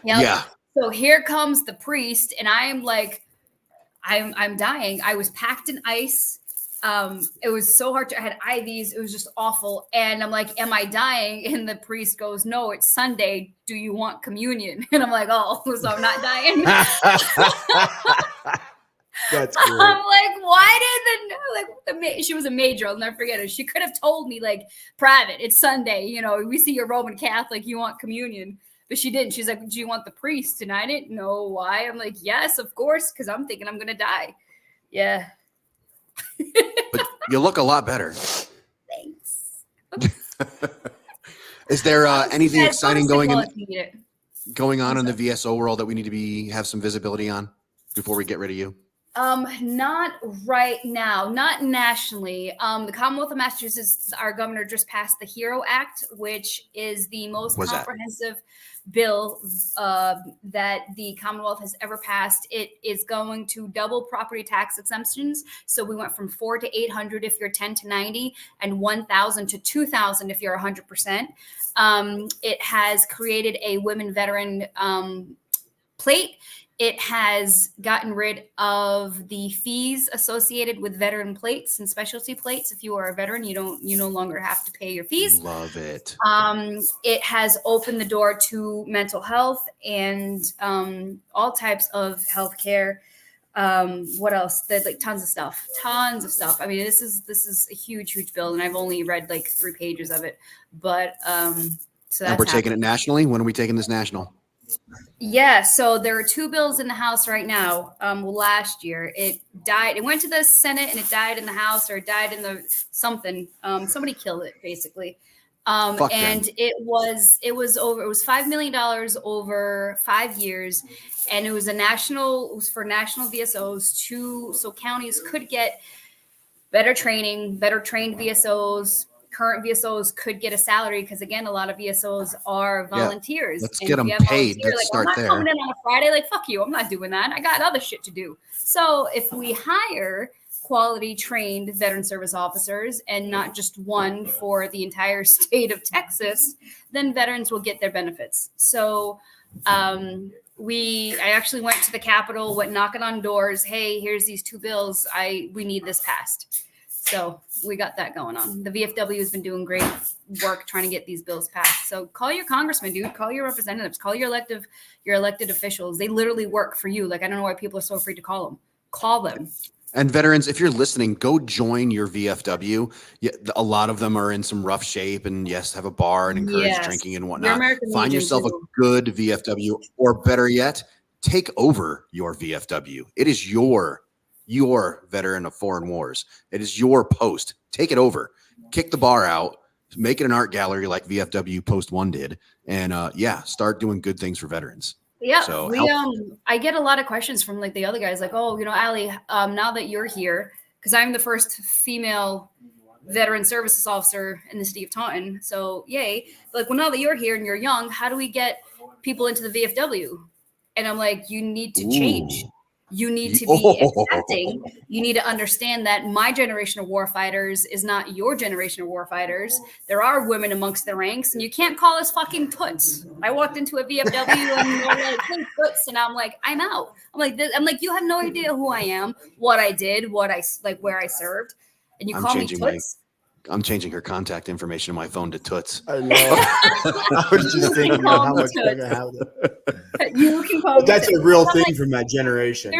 S5: Yep. Yeah. So here comes the priest, and I am like, I'm dying. I was packed in ice. It was so hard I had IVs. It was just awful. And I'm like, am I dying? And the priest goes, no, it's Sunday. Do you want communion? And I'm like, oh, so I'm not dying.
S3: That's great.
S5: I'm like, why did she was a major. I'll never forget it. She could have told me like, private, it's Sunday. You know, we see you're Roman Catholic. You want communion. But she didn't. She's like, do you want the priest? And I didn't know why. I'm like, yes, of course. Cause I'm thinking I'm going to die. Yeah.
S2: But you look a lot better.
S5: Thanks.
S2: Is there anything exciting going on in the VSO world that we need to have some visibility on before we get rid of you?
S5: Not right now, not nationally. The Commonwealth of Massachusetts, our governor just passed the HERO Act, which is the most comprehensive bill that the Commonwealth has ever passed. It is going to double property tax exemptions. So we went from 400 to 800 if you're 10 to 90 and 1,000 to 2,000 if you're 100%. It has created a women veteran plate. It has gotten rid of the fees associated with veteran plates and specialty plates. If you are a veteran, you no longer have to pay your fees.
S2: Love it.
S5: It has opened the door to mental health and all types of healthcare. What else? There's like tons of stuff. I mean, this is a huge bill, and I've only read like 3 pages of it. But so that's
S2: we're taking it nationally. When are we taking this national?
S5: Yeah, so there are 2 bills in the House right now. Last year it died. It went to the Senate and it died in the House, or it died in the something. Somebody killed it basically. And it was $5 million over 5 years, and it was for national VSOs so counties could get better training, better trained VSOs. Current VSOs could get a salary because, again, a lot of VSOs are volunteers.
S2: Let's get them paid. Let's start there.
S5: I'm not coming in on a Friday like, fuck you. I'm not doing that. I got other shit to do. So if we hire quality trained veteran service officers and not just one for the entire state of Texas, then veterans will get their benefits. So I actually went to the Capitol, went knocking on doors. Hey, here's these 2 bills. We need this passed. So we got that going on. The VFW has been doing great work trying to get these bills passed. So call your congressman, dude. Call your representatives. Call your elected officials. They literally work for you. Like, I don't know why people are so afraid to call them. Call them.
S2: And veterans, if you're listening, go join your VFW. Yeah, a lot of them are in some rough shape, and yes, have a bar and encourage drinking and whatnot. Find yourself a good VFW, or better yet, take over your VFW. It is your veteran of foreign wars. It is your post. Take it over. Kick the bar out. Make it an art gallery like VFW Post 1 did. And start doing good things for veterans.
S5: Yeah. So I get a lot of questions from like the other guys, like, oh, Allie, now that you're here, because I'm the first female veteran services officer in the city of Taunton. So yay. Like, well, now that you're here and you're young, how do we get people into the VFW? And I'm like, you need to change. You need to be accepting. You need to understand that my generation of warfighters is not your generation of warfighters. There are women amongst the ranks, and you can't call us fucking toots. I walked into a VFW and they're like, hey, toots, and I'm like, I'm out. I'm like, you have no idea who I am, what I did, where I served, and you call me toots.
S2: I'm changing her contact information on my phone to Toots.
S3: I know. I was just thinking about how much they're gonna have.
S5: You can call me
S3: That's
S5: Toots.
S3: a real
S5: I'm
S3: thing
S5: like,
S3: from that generation.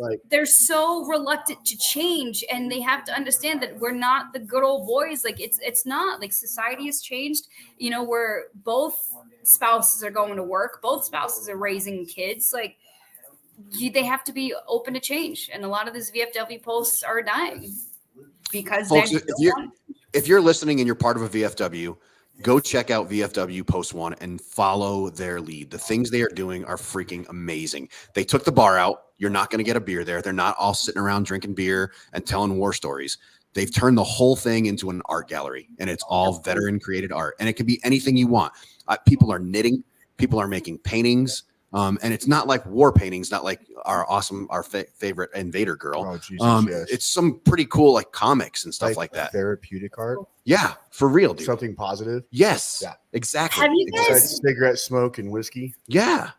S3: Like,
S5: they're so reluctant to change, and they have to understand that we're not the good old boys. Like it's not like society has changed. You know, where both spouses are going to work, both spouses are raising kids. Like they have to be open to change, and a lot of these VFW posts are dying because
S2: Folks,
S5: they
S2: if you're listening and you're part of a VFW, go check out VFW Post One and follow their lead. The things they are doing are freaking amazing. They took the bar out. You're not going to get a beer there. They're not all sitting around drinking beer and telling war stories. They've turned the whole thing into an art gallery, and it's all veteran created art. And it can be anything you want. People are knitting. People are making paintings. And it's not like war paintings, not like our favorite Invader Girl.
S3: oh, Jesus, yes.
S2: It's some pretty cool like comics and stuff like that.
S3: Therapeutic art,
S2: Yeah, for real, dude.
S3: something positive.
S2: Yes.
S3: Yeah.
S2: Exactly.
S5: Have you guys-
S3: Besides cigarette smoke and whiskey.
S2: Yeah.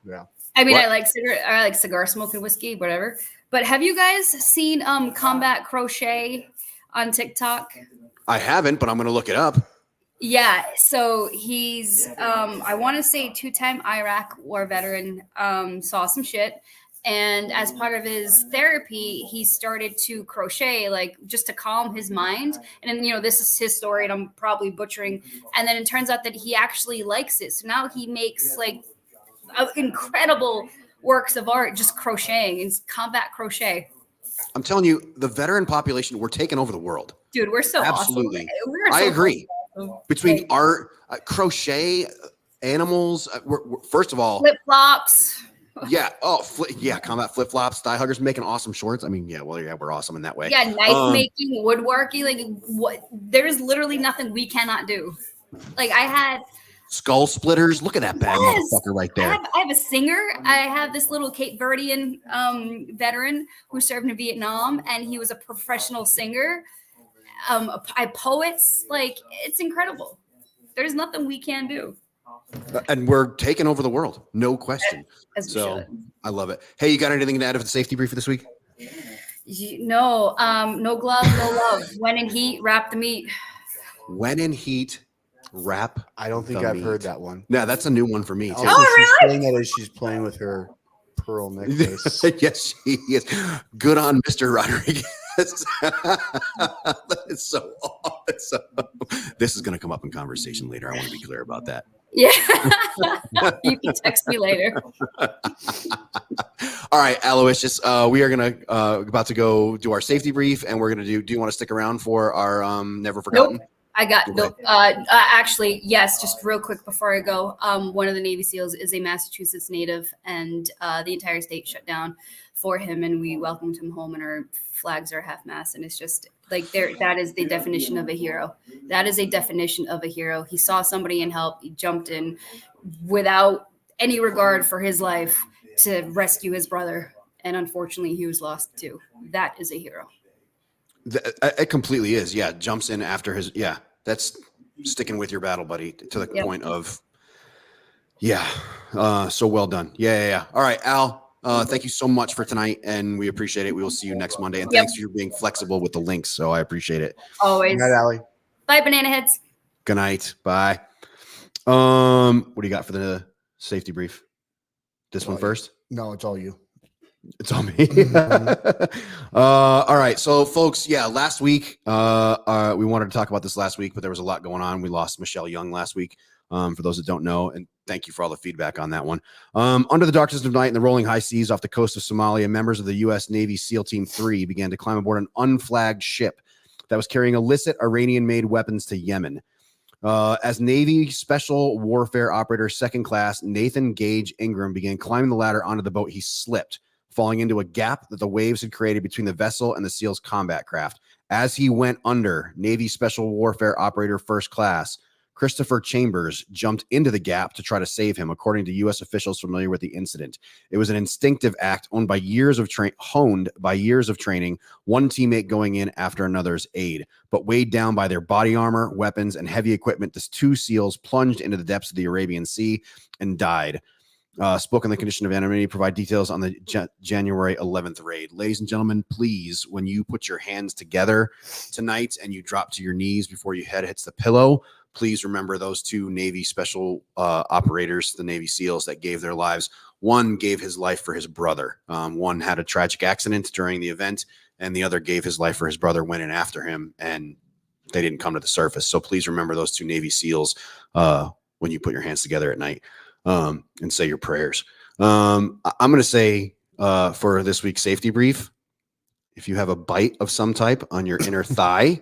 S5: I mean,
S2: What?
S5: I like cigar smoke and whiskey, whatever. But have you guys seen Combat Crochet on TikTok?
S2: I haven't, but I'm going to look it up.
S5: Yeah, so he's I want to say 2-time Iraq war veteran, saw some shit, and as part of his therapy he started to crochet, like just to calm his mind. And then, you know, this is his story and I'm probably butchering, and then it turns out that he actually likes it, so now he makes like incredible works of art just crocheting. It's combat crochet.
S2: I'm telling you, the veteran population, we're taking over the world.
S5: Dude, we're so
S2: Absolutely.
S5: awesome. We're
S2: I
S5: so
S2: agree.
S5: awesome.
S2: Between
S5: Like,
S2: art, crochet, animals, we're first of all,
S5: flip-flops.
S2: yeah. Oh, combat flip flops, thigh huggers, making awesome shorts. I mean, yeah, well, yeah, we're awesome in that way.
S5: Yeah, knife making, woodworking, like what? There's literally nothing we cannot do. Like I had
S2: Skull splitters. Look at that bad
S5: Yes.
S2: motherfucker right there.
S5: I have a singer. I have this little Cape Verdean veteran who served in Vietnam, and he was a professional singer. I poets, like it's incredible. There's nothing we can do.
S2: And we're taking over the world, no question.
S5: As we
S2: So
S5: should.
S2: I love it. Hey, you got anything to add to the safety brief for this week?
S5: No, no gloves, no love. When in heat, wrap the meat.
S2: When in heat, wrap.
S3: I don't think
S2: The
S3: I've heard
S2: meat.
S3: that one.
S2: Yeah, that's a new one for me too.
S3: Also, she's
S5: really?
S3: saying that as she's playing with her pearl necklace.
S2: Yes, she is. Good on Mr. Rodriguez. That is so awesome. This is going to come up in conversation later. I want to be clear about that.
S5: Yeah. You can text me later.
S2: All right, Aloysius, we are going to about to go do our safety brief, and we're going to do you want to stick around for our Never Forgotten?
S5: Nope. I got
S2: Okay.
S5: no. Actually, yes. Just real quick before I go, one of the Navy SEALs is a Massachusetts native, and the entire state shut down for him, and we welcomed him home, and our flags are half mast, and it's just like that is the definition of a hero. That is a definition of a hero. He saw somebody in help, he jumped in without any regard for his life to rescue his brother, and unfortunately, he was lost too. That is a hero.
S2: It completely is. Yeah, jumps in after his. Yeah, that's sticking with your battle buddy to the
S5: Yep.
S2: point of. Yeah, so well done. Yeah. All right, Al. Thank you so much for tonight, and we appreciate it. We will see you next Monday, and
S5: Yep.
S2: thanks for being flexible with the links. So I appreciate it.
S5: Always.
S3: Good night, Allie.
S5: Bye, banana heads.
S2: Good night. Bye. What do you got for the safety brief? This one
S3: Well,
S2: first.
S3: No, it's all you.
S2: It's on me. All right. So, folks, yeah, last week, we wanted to talk about this last week, but there was a lot going on. We lost Michelle Young last week, for those that don't know, and thank you for all the feedback on that one. Under the darkness of night in the rolling high seas off the coast of Somalia, members of the U.S. Navy SEAL Team 3 began to climb aboard an unflagged ship that was carrying illicit Iranian-made weapons to Yemen. As Navy Special Warfare Operator Second Class Nathan Gage Ingram began climbing the ladder onto the boat, he slipped, falling into a gap that the waves had created between the vessel and the SEAL's combat craft. As he went under, Navy Special Warfare Operator First Class Christopher Chambers jumped into the gap to try to save him, according to U.S. officials familiar with the incident. It was an instinctive act honed by years of training, one teammate going in after another's aid. But weighed down by their body armor, weapons, and heavy equipment, the two SEALs plunged into the depths of the Arabian Sea and died. spoke on the condition of anonymity, provide details on the January 11th raid. Ladies and gentlemen, please, when you put your hands together tonight and you drop to your knees before your head hits the pillow, please remember those two Navy special operators, the Navy SEALs that gave their lives. One gave his life for his brother. One had a tragic accident during the event, and the other gave his life for his brother, went in after him, and they didn't come to the surface. So please remember those two Navy SEALs when you put your hands together at night and say your prayers. I'm going to say for this week's safety brief, if you have a bite of some type on your inner thigh,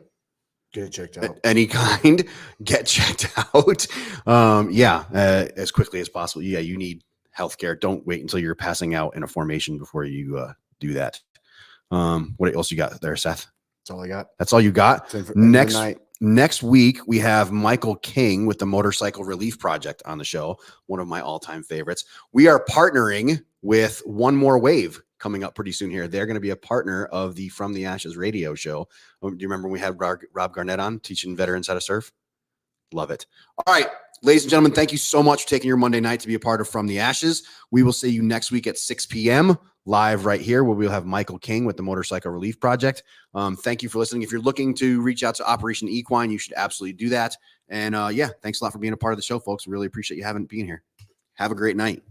S3: Get it checked out.
S2: any kind, get checked out. As quickly as possible. Yeah, you need healthcare. Don't wait until you're passing out in a formation before you do that. What else you got there, Seth?
S3: That's all I got.
S2: That's all you got?
S3: Next night.
S2: Next week, we have Michael King with the Motorcycle Relief Project on the show, one of my all-time favorites. We are partnering with One More Wave coming up pretty soon here. They're going to be a partner of the From the Ashes radio show. Do you remember when we had Rob Garnett on teaching veterans how to surf? Love it. All right, ladies and gentlemen, thank you so much for taking your Monday night to be a part of From the Ashes. We will see you next week at 6 p.m. live right here, where we'll have Michael King with the Motorcycle Relief Project. Thank you for listening. If you're looking to reach out to Operation Equine, you should absolutely do that. And thanks a lot for being a part of the show, folks. We really appreciate you being here. Have a great night.